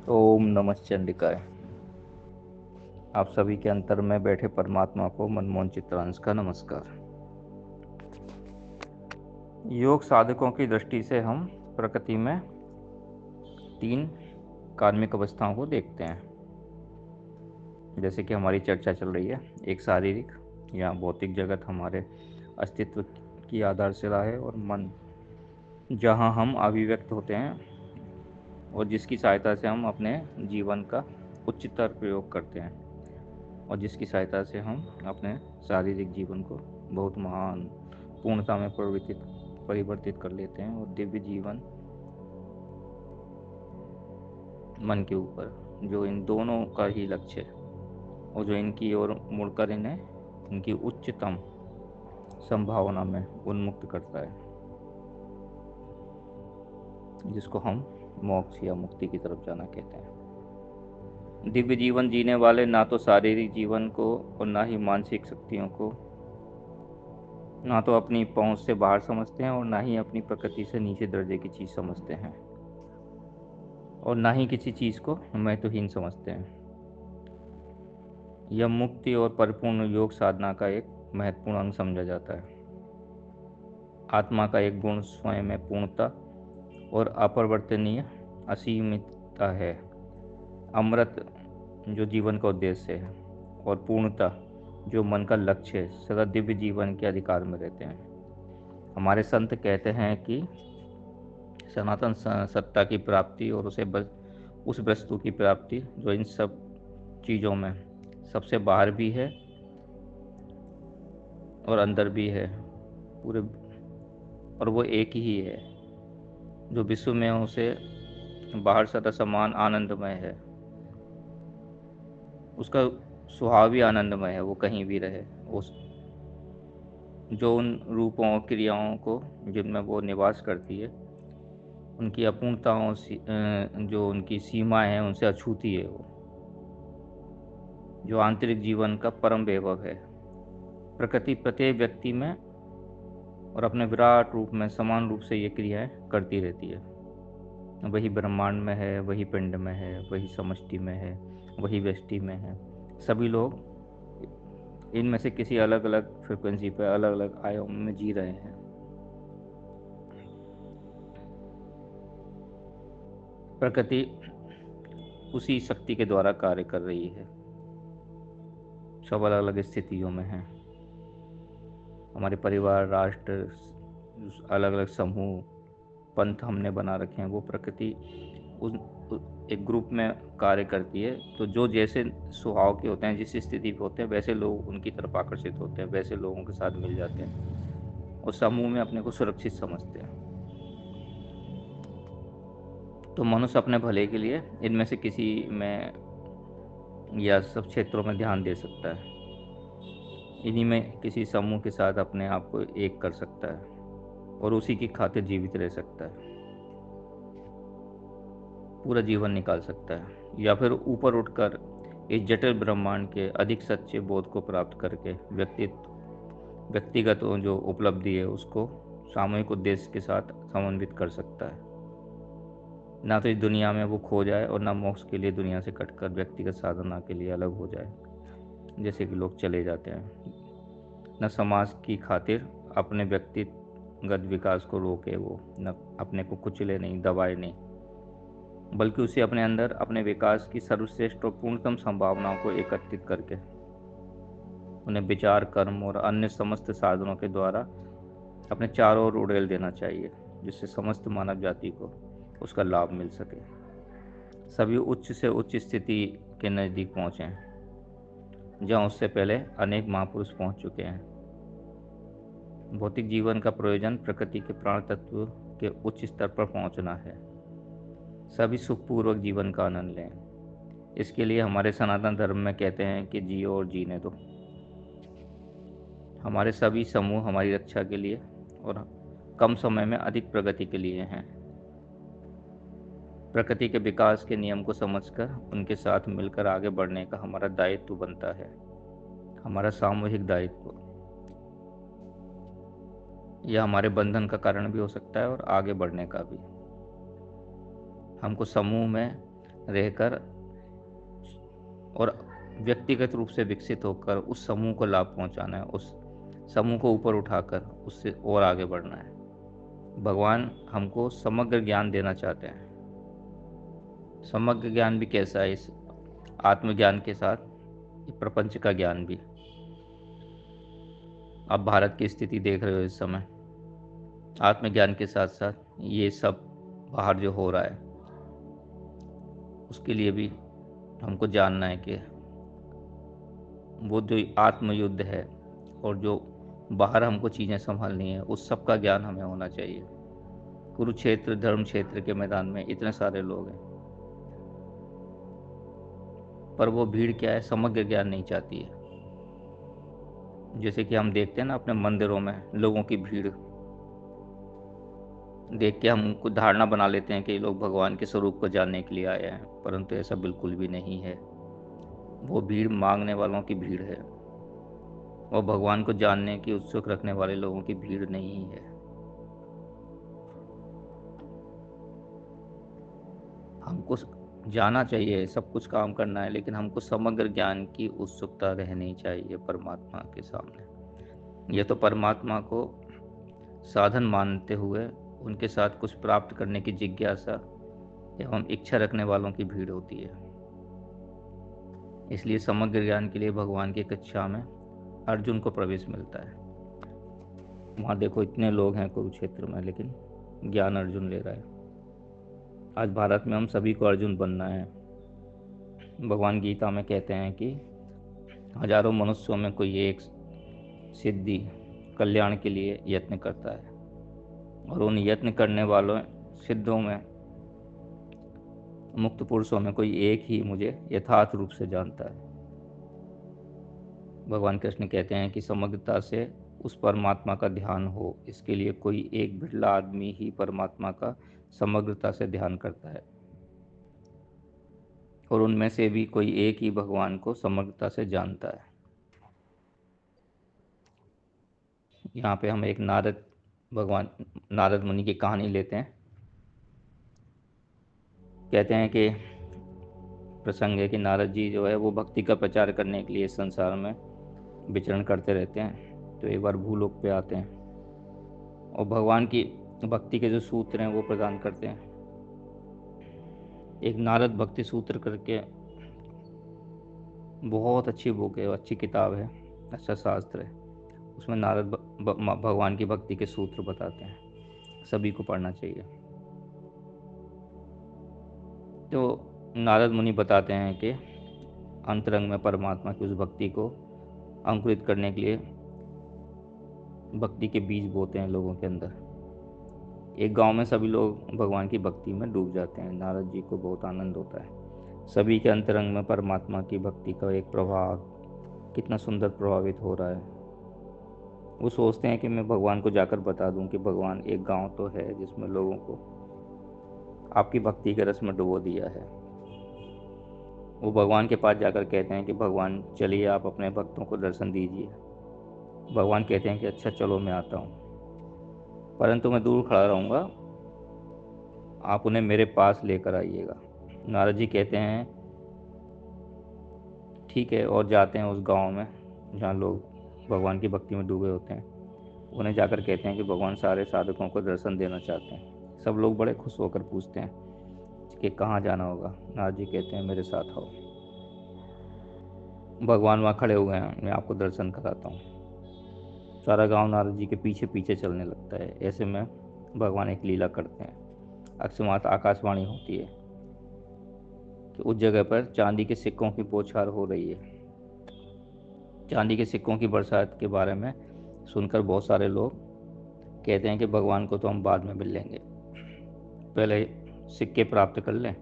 ओम नमः चंडिकाय। आप सभी के अंतर में बैठे परमात्मा को मनमोहन चित्रांश का नमस्कार। योग साधकों की दृष्टि से हम प्रकृति में 3 कार्मिक अवस्थाओं को देखते हैं। जैसे कि हमारी चर्चा चल रही है, एक शारीरिक या भौतिक जगत हमारे अस्तित्व की आधारशिला है, और मन जहाँ हम अभिव्यक्त होते हैं और जिसकी सहायता से हम अपने जीवन का उच्चतर प्रयोग करते हैं, और जिसकी सहायता से हम अपने शारीरिक जीवन को बहुत महान पूर्णता में परिवर्तित कर लेते हैं, और दिव्य जीवन मन के ऊपर जो इन दोनों का ही लक्ष्य है, और जो इनकी ओर मुड़कर इन्हें इनकी उच्चतम संभावना में उन्मुक्त करता है, जिसको हम मोक्ष या मुक्ति की तरफ जाना कहते हैं। दिव्य जीवन जीने वाले ना तो शारीरिक जीवन को और ना ही मानसिक शक्तियों को ना तो अपनी पहुंच से बाहर समझते हैं, और ना ही अपनी प्रकृति से नीचे दर्जे की चीज़ समझते हैं, और ना ही किसी चीज़ को महत्वहीन समझते हैं। यह मुक्ति और परिपूर्ण योग साधना का एक महत्वपूर्ण अंग समझा जाता है। आत्मा का एक गुण स्वयं में पूर्णता और अपरिवर्तनीय असीमितता है। अमृत जो जीवन का उद्देश्य है, और पूर्णता जो मन का लक्ष्य है, सदा दिव्य जीवन के अधिकार में रहते हैं। हमारे संत कहते हैं कि सनातन सत्ता की प्राप्ति और उस वस्तु की प्राप्ति जो इन सब चीज़ों में सबसे बाहर भी है और अंदर भी है पूरे, और वो एक ही है जो विश्व में उसे बाहर सदा समान आनंदमय है। उसका स्वभाव भी आनंदमय है, वो कहीं भी रहे। उस जो उन रूपों और क्रियाओं को जिनमें वो निवास करती है, उनकी अपूर्णताओं जो उनकी सीमाएं हैं उनसे अछूती है, वो जो आंतरिक जीवन का परम वैभव है। प्रकृति प्रत्येक व्यक्ति में और अपने विराट रूप में समान रूप से ये क्रियाएं करती रहती है। वही ब्रह्मांड में है, वही पिंड में है, वही समष्टि में है, वही व्यष्टि में है। सभी लोग इनमें से किसी अलग अलग फ्रिक्वेंसी पर अलग अलग आयाम में जी रहे हैं। प्रकृति उसी शक्ति के द्वारा कार्य कर रही है। सब अलग अलग स्थितियों में है। हमारे परिवार, राष्ट्र, अलग अलग समूह, पंथ हमने बना रखे हैं, वो प्रकृति एक ग्रुप में कार्य करती है। तो जो जैसे स्वभाव के होते हैं, जिस स्थिति पे होते हैं, वैसे लोग उनकी तरफ आकर्षित होते हैं, वैसे लोगों के साथ मिल जाते हैं और समूह में अपने को सुरक्षित समझते हैं। तो मनुष्य अपने भले के लिए इनमें से किसी में या सब क्षेत्रों में ध्यान दे सकता है। इन्हीं में किसी समूह के साथ अपने आप को एक कर सकता है और उसी की खातिर जीवित रह सकता है, पूरा जीवन निकाल सकता है, या फिर ऊपर उठकर इस जटिल ब्रह्मांड के अधिक सच्चे बोध को प्राप्त करके व्यक्तिगत जो उपलब्धि है उसको सामूहिक उद्देश्य के साथ समन्वित कर सकता है। ना तो इस दुनिया में वो खो जाए और ना मोक्ष के लिए दुनिया से कटकर व्यक्तिगत साधना के लिए अलग हो जाए, जैसे कि लोग चले जाते हैं। न समाज की खातिर अपने व्यक्तिगत विकास को रोके वो, न अपने को कुचले नहीं, दबाए नहीं, बल्कि उसे अपने अंदर अपने विकास की सर्वश्रेष्ठ और पूर्णतम संभावनाओं को एकत्रित करके उन्हें विचार, कर्म और अन्य समस्त साधनों के द्वारा अपने चारों ओर उड़ेल देना चाहिए, जिससे समस्त मानव जाति को उसका लाभ मिल सके। सभी उच्च से उच्च स्थिति के नज़दीक पहुँचे, जहाँ उससे पहले अनेक महापुरुष पहुँच चुके हैं। भौतिक जीवन का प्रयोजन प्रकृति के प्राण तत्व के उच्च स्तर पर पहुँचना है। सभी सुखपूर्वक जीवन का आनंद लें। इसके लिए हमारे सनातन धर्म में कहते हैं कि जियो और जीने दो। हमारे सभी समूह हमारी रक्षा के लिए और कम समय में अधिक प्रगति के लिए हैं। प्रकृति के विकास के नियम को समझकर उनके साथ मिलकर आगे बढ़ने का हमारा दायित्व बनता है, हमारा सामूहिक दायित्व। यह हमारे बंधन का कारण भी हो सकता है और आगे बढ़ने का भी। हमको समूह में रहकर और व्यक्तिगत रूप से विकसित होकर उस समूह को लाभ पहुंचाना है, उस समूह को ऊपर उठाकर उससे और आगे बढ़ना है। भगवान हमको समग्र ज्ञान देना चाहते हैं। समग्र ज्ञान भी कैसा है? इस आत्मज्ञान के साथ प्रपंच का ज्ञान भी। आप भारत की स्थिति देख रहे हो इस समय, आत्मज्ञान के साथ साथ ये सब बाहर जो हो रहा है उसके लिए भी हमको जानना है कि वो जो आत्मयुद्ध है और जो बाहर हमको चीज़ें संभालनी है, उस सब का ज्ञान हमें होना चाहिए। कुरुक्षेत्र धर्म क्षेत्र के मैदान में इतने सारे लोग हैं, पर वो भीड़ क्या है, समग्र ज्ञान नहीं चाहती है। जैसे कि हम देखते हैं ना अपने मंदिरों में लोगों की भीड़ देख के हम कुछ धारणा बना लेते हैं कि ये लोग भगवान के स्वरूप को जानने के लिए आए हैं, परंतु ऐसा बिल्कुल भी नहीं है। वो भीड़ मांगने वालों की भीड़ है, वो भगवान को जानने की उत्सुक रखने वाले लोगों की भीड़ नहीं है। हमको जाना चाहिए, सब कुछ काम करना है, लेकिन हमको समग्र ज्ञान की उत्सुकता रहनी चाहिए परमात्मा के सामने। ये तो परमात्मा को साधन मानते हुए उनके साथ कुछ प्राप्त करने की जिज्ञासा एवं इच्छा रखने वालों की भीड़ होती है। इसलिए समग्र ज्ञान के लिए भगवान की कक्षा में अर्जुन को प्रवेश मिलता है। वहाँ देखो इतने लोग हैं कुरुक्षेत्र में, लेकिन ज्ञान अर्जुन ले रहा है। आज भारत में हम सभी को अर्जुन बनना है। भगवान गीता में कहते हैं कि हजारों मनुष्यों में कोई एक सिद्धि कल्याण के लिए यत्न करता है, और उन यत्न करने वालों सिद्धों में, मुक्त पुरुषों में कोई एक ही मुझे यथार्थ रूप से जानता है। भगवान कृष्ण कहते हैं कि समग्रता से उस परमात्मा का ध्यान हो, इसके लिए कोई एक बिरला आदमी ही परमात्मा का समग्रता से ध्यान करता है, और उनमें से भी कोई एक ही भगवान को समग्रता से जानता है। यहाँ पे हम एक नारद मुनि की कहानी लेते हैं। कहते हैं कि प्रसंग है कि नारद जी जो है वो भक्ति का प्रचार करने के लिए संसार में विचरण करते रहते हैं। तो एक बार भूलोक पे आते हैं और भगवान की भक्ति के जो सूत्र हैं वो प्रदान करते हैं। एक नारद भक्ति सूत्र करके बहुत अच्छी बुक है, अच्छी किताब है, अच्छा शास्त्र है। उसमें नारद भगवान की भक्ति के सूत्र बताते हैं, सभी को पढ़ना चाहिए। तो नारद मुनि बताते हैं कि अंतरंग में परमात्मा की उस भक्ति को अंकुरित करने के लिए भक्ति के बीज बोते हैं लोगों के अंदर। एक गांव में सभी लोग भगवान की भक्ति में डूब जाते हैं। नारद जी को बहुत आनंद होता है। सभी के अंतरंग में परमात्मा की भक्ति का एक प्रभाव कितना सुंदर प्रभावित हो रहा है। वो सोचते हैं कि मैं भगवान को जाकर बता दूं कि भगवान एक गांव तो है जिसमें लोगों को आपकी भक्ति के रस में डुबो दिया है। वो भगवान के पास जाकर कहते हैं कि भगवान चलिए आप अपने भक्तों को दर्शन दीजिए। भगवान कहते हैं कि अच्छा चलो मैं आता हूँ, परंतु मैं दूर खड़ा रहूँगा, आप उन्हें मेरे पास लेकर आइएगा। नारद जी कहते हैं ठीक है, और जाते हैं उस गांव में जहाँ लोग भगवान की भक्ति में डूबे होते हैं। उन्हें जाकर कहते हैं कि भगवान सारे साधकों को दर्शन देना चाहते हैं। सब लोग बड़े खुश होकर पूछते हैं कि कहाँ जाना होगा। नारद जी कहते हैं मेरे साथ आओ। भगवान वहाँ खड़े हुए हैं, मैं आपको दर्शन कराता हूँ। सारा गांव नारद जी के पीछे पीछे चलने लगता है। ऐसे में भगवान एक लीला करते हैं। अकस्मात आकाशवाणी होती है कि उस जगह पर चांदी के सिक्कों की बौछार हो रही है। चांदी के सिक्कों की बरसात के बारे में सुनकर बहुत सारे लोग कहते हैं कि भगवान को तो हम बाद में मिल लेंगे, पहले सिक्के प्राप्त कर लें,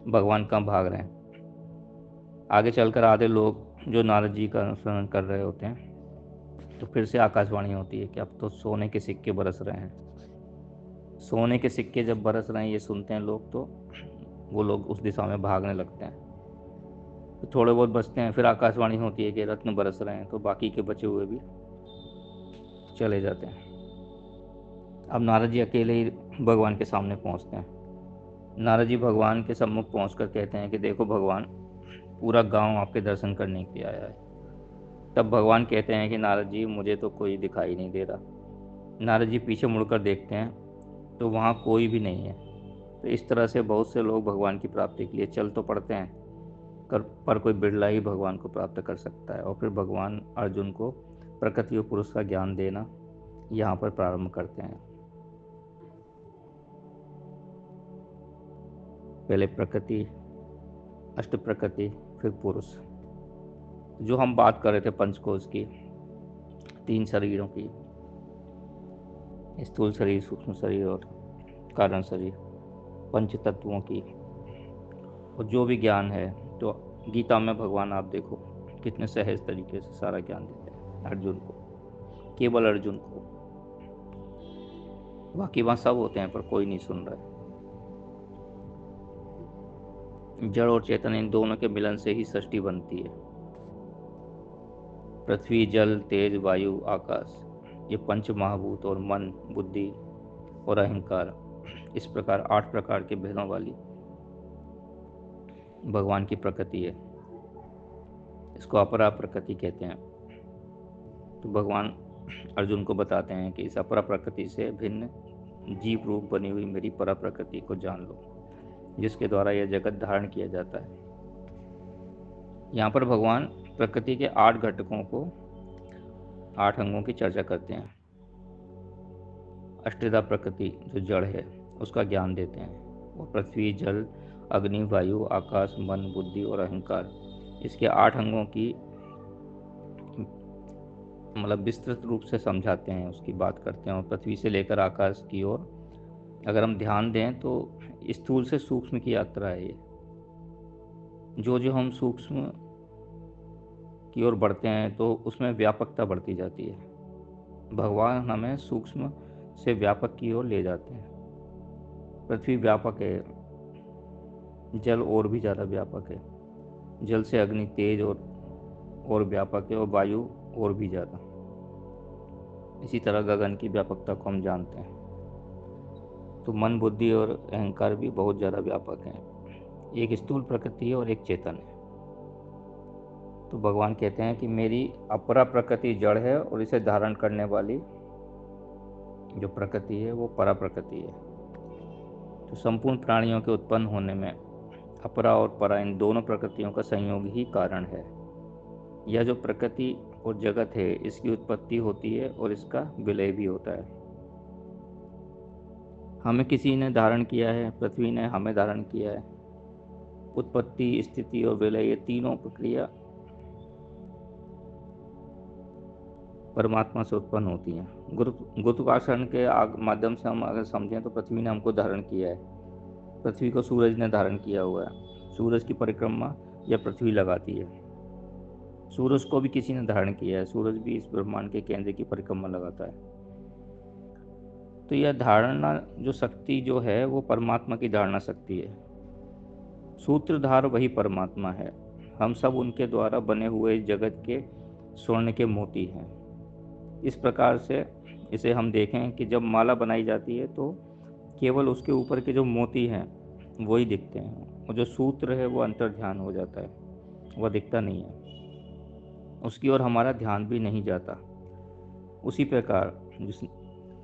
भगवान कहाँ भाग रहे हैं। आगे चलकर आधे लोग जो नारद जी का अनुसरण कर रहे होते हैं, तो फिर से आकाशवाणी होती है कि अब तो सोने के सिक्के बरस रहे हैं। सोने के सिक्के जब बरस रहे हैं ये सुनते हैं लोग, तो वो लोग उस दिशा में भागने लगते हैं। तो थोड़े बहुत बचते हैं, फिर आकाशवाणी होती है कि रत्न बरस रहे हैं, तो बाकी के बचे हुए भी चले जाते हैं। अब नारद जी अकेले ही भगवान के सामने पहुंचते हैं। नारद जी भगवान के सम्मुख पहुंचकर कहते हैं कि देखो भगवान, पूरा गांव आपके दर्शन करने के लिए आया है। तब भगवान कहते हैं कि नारद जी, मुझे तो कोई दिखाई नहीं दे रहा। नारद जी पीछे मुड़कर देखते हैं तो वहाँ कोई भी नहीं है। तो इस तरह से बहुत से लोग भगवान की प्राप्ति के लिए चल तो पड़ते हैं, पर कोई बिरला ही भगवान को प्राप्त कर सकता है। और फिर भगवान अर्जुन को प्रकृति और पुरुष का ज्ञान देना यहाँ पर प्रारंभ करते हैं। पहले प्रकृति, अष्ट प्रकृति, फिर पुरुष। जो हम बात कर रहे थे पंचकोश की, 3 शरीरों की, स्थूल शरीर, सूक्ष्म शरीर और कारण शरीर, पंच तत्वों की, और जो भी ज्ञान है, तो गीता में भगवान आप देखो कितने सहज तरीके से सारा ज्ञान देते हैं अर्जुन को, केवल अर्जुन को। बाकी वहाँ सब होते हैं पर कोई नहीं सुन रहा है। जड़ और चेतन, इन दोनों के मिलन से ही सृष्टि बनती है। पृथ्वी, जल, तेज, वायु, आकाश, ये पंच महाभूत और मन, बुद्धि और अहंकार, इस प्रकार 8 प्रकार के भेदों वाली भगवान की प्रकृति है। इसको अपरा प्रकृति कहते हैं। तो भगवान अर्जुन को बताते हैं कि इस अपरा प्रकृति से भिन्न जीव रूप बनी हुई मेरी परा प्रकृति को जान लो, जिसके द्वारा यह जगत धारण किया जाता है। यहाँ पर भगवान प्रकृति के 8 घटकों को, 8 अंगों की चर्चा करते हैं। अष्टधा प्रकृति जो जड़ है उसका ज्ञान देते हैं। वो पृथ्वी, जल, अग्नि, वायु, आकाश, मन, बुद्धि और अहंकार, इसके 8 अंगों की मतलब विस्तृत रूप से समझाते हैं, उसकी बात करते हैं। और पृथ्वी से लेकर आकाश की ओर अगर हम ध्यान दें तो स्थूल से सूक्ष्म की यात्रा है ये। जो जो हम सूक्ष्म की ओर बढ़ते हैं तो उसमें व्यापकता बढ़ती जाती है। भगवान हमें सूक्ष्म से व्यापक की ओर ले जाते हैं। पृथ्वी व्यापक है, जल और भी ज़्यादा व्यापक है, जल से अग्नि तेज और व्यापक है, और वायु और भी ज़्यादा। इसी तरह गगन की व्यापकता को हम जानते हैं। तो मन, बुद्धि और अहंकार भी बहुत ज़्यादा व्यापक हैं। एक स्थूल प्रकृति है और एक चेतन है। तो भगवान कहते हैं कि मेरी अपरा प्रकृति जड़ है और इसे धारण करने वाली जो प्रकृति है वो परा प्रकृति है। तो संपूर्ण प्राणियों के उत्पन्न होने में अपरा और परा, इन दोनों प्रकृतियों का संयोग ही कारण है। यह जो प्रकृति और जगत है, इसकी उत्पत्ति होती है और इसका विलय भी होता है। हमें किसी ने धारण किया है, पृथ्वी ने हमें धारण किया है। उत्पत्ति, स्थिति और विलय, ये तीनों प्रक्रिया परमात्मा से उत्पन्न होती हैं। गुरुत्वाकर्षण के माध्यम से हम अगर समझें तो पृथ्वी ने हमको धारण किया है। पृथ्वी को सूरज ने धारण किया हुआ है। सूरज की परिक्रमा यह पृथ्वी लगाती है। सूरज को भी किसी ने धारण किया है। सूरज भी इस ब्रह्मांड के केंद्र की परिक्रमा लगाता है। तो यह धारणा जो शक्ति जो है वो परमात्मा की धारणा शक्ति है। सूत्रधार वही परमात्मा है। हम सब उनके द्वारा बने हुए जगत के स्वर्ण के मोती हैं। इस प्रकार से इसे हम देखें कि जब माला बनाई जाती है तो केवल उसके ऊपर के जो मोती हैं वही दिखते हैं, और जो सूत्र है वो अंतर ध्यान हो जाता है, वह दिखता नहीं है, उसकी ओर हमारा ध्यान भी नहीं जाता। उसी प्रकार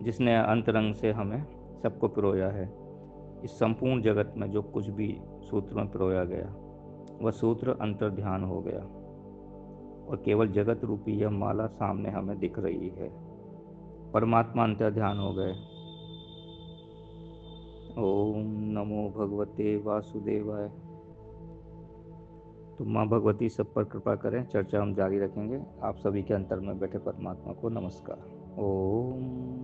जिसने अंतरंग से हमें सबको पिरोया है, इस संपूर्ण जगत में जो कुछ भी सूत्र में पिरोया गया वह सूत्र अंतर ध्यान हो गया, और केवल जगत रूपी यह माला सामने हमें दिख रही है। परमात्मा अंतर ध्यान हो गए। ओम नमो भगवते वासुदेवाय। तो माँ भगवती सब पर कृपा करें। चर्चा हम जारी रखेंगे। आप सभी के अंतर में बैठे परमात्मा को नमस्कार। ओम।